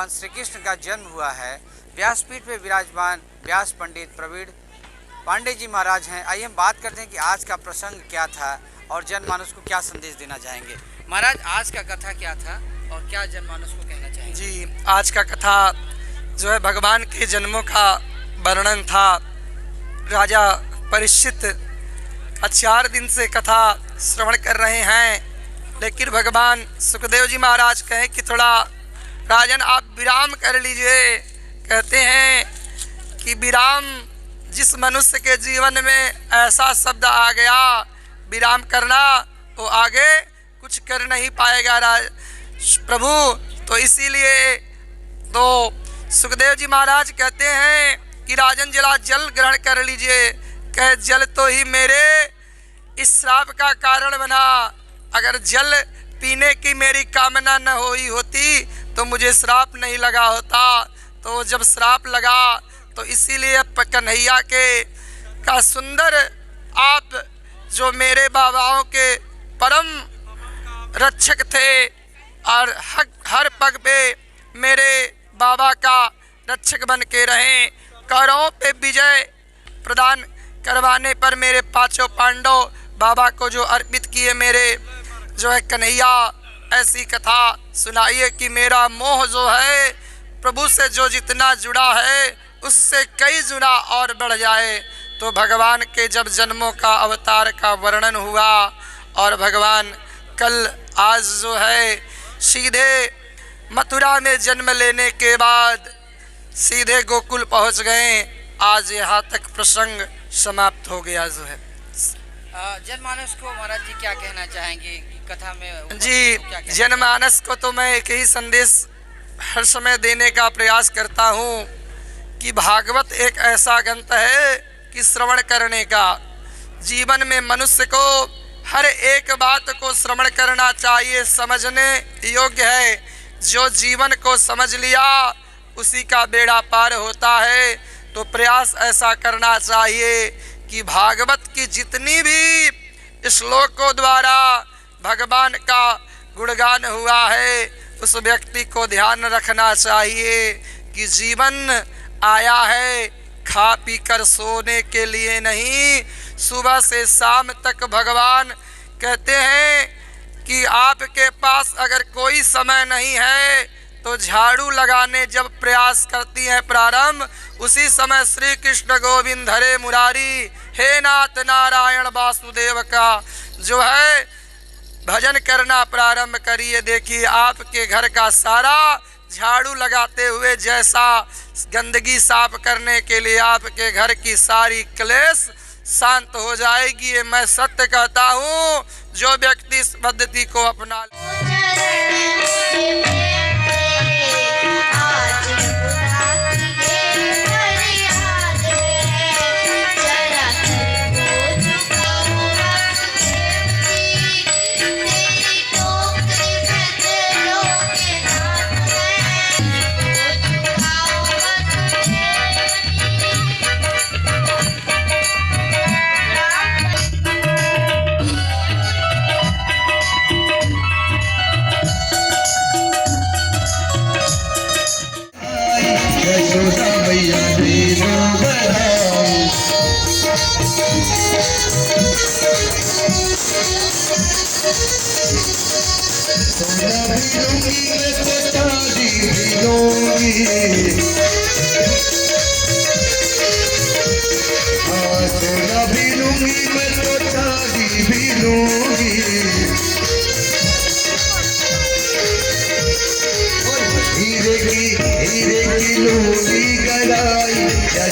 भगवान श्री कृष्ण का जन्म हुआ है। व्यासपीठ पे विराजमान व्यास पंडित प्रवीण पांडे जी महाराज हैं। आइए हम बात करते हैं कि आज का प्रसंग क्या था और जनमानस को क्या संदेश देना चाहेंगे। महाराज, आज का कथा क्या था और क्या जनमानस को कहना चाहेंगे? जी, आज का कथा जो है भगवान के जन्मों का वर्णन था। राजा परीक्षित 4 दिन से कथा श्रवण कर रहे हैं, लेकिन भगवान सुखदेव जी महाराज कहें कि थोड़ा राजन आप विराम कर लीजिए। कहते हैं कि विराम जिस मनुष्य के जीवन में ऐसा शब्द आ गया विराम करना, वो आगे कुछ कर नहीं पाएगा प्रभु। तो इसीलिए तो सुखदेव जी महाराज कहते हैं कि राजन जला जल ग्रहण कर लीजिए। कहे जल तो ही मेरे इस श्राप का कारण बना। अगर जल पीने की मेरी कामना न हुई होती तो मुझे श्राप नहीं लगा होता। तो जब श्राप लगा तो इसीलिए कन्हैया के का सुंदर आप जो मेरे बाबाओं के परम रक्षक थे और हर पग पे मेरे बाबा का रक्षक बन के रहें। कौरवों पे विजय प्रदान करवाने पर मेरे 5 पांडव बाबा को जो अर्पित किए मेरे जो है कन्हैया, ऐसी कथा सुनाइए कि मेरा मोह जो है प्रभु से जो जितना जुड़ा है उससे कई गुना और बढ़ जाए। तो भगवान के जब जन्मों का अवतार का वर्णन हुआ और भगवान कल आज जो है सीधे मथुरा में जन्म लेने के बाद सीधे गोकुल पहुंच गए। आज यहाँ तक प्रसंग समाप्त हो गया जो है। जनमानस को महाराज जी क्या कहना चाहेंगे कथा में? जी, जनमानस को तो मैं एक ही संदेश हर समय देने का प्रयास करता हूँ कि भागवत एक ऐसा ग्रंथ है कि श्रवण करने का जीवन में मनुष्य को हर एक बात को श्रवण करना चाहिए, समझने योग्य है। जो जीवन को समझ लिया उसी का बेड़ा पार होता है। तो प्रयास ऐसा करना चाहिए कि भागवत की जितनी भी श्लोकों द्वारा भगवान का गुणगान हुआ है उस व्यक्ति को ध्यान रखना चाहिए कि जीवन आया है खा पी कर सोने के लिए नहीं। सुबह से शाम तक भगवान कहते हैं कि आपके पास अगर कोई समय नहीं है तो झाड़ू लगाने जब प्रयास करती हैं प्रारंभ, उसी समय श्री कृष्ण गोविंद हरे मुरारी हे नाथ नारायण वासुदेव का जो है भजन करना प्रारंभ करिए। देखिए आपके घर का सारा झाड़ू लगाते हुए जैसा गंदगी साफ करने के लिए आपके घर की सारी क्लेश शांत हो जाएगी। ये मैं सत्य कहता हूँ। जो व्यक्ति इस पद्धति को अपना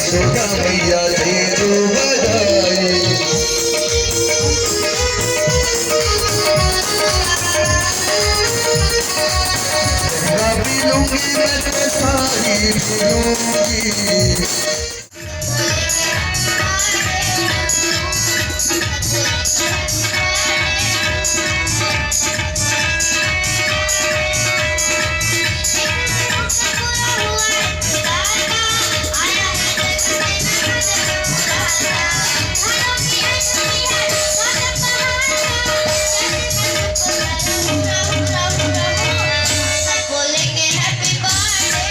छोटा भैया दे दो बधाई। भी लूंगी मैं तो सारी लूंगी। बोलेंगे हैप्पी बर्थडे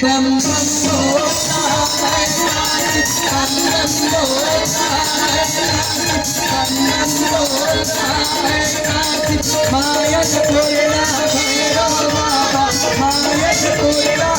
बम बम बोलता है नाथ, बम बम बोलता है नाथ, बम बम बोलता है नाथ। मायन कोयला भैरव बाबा, मायन कोयला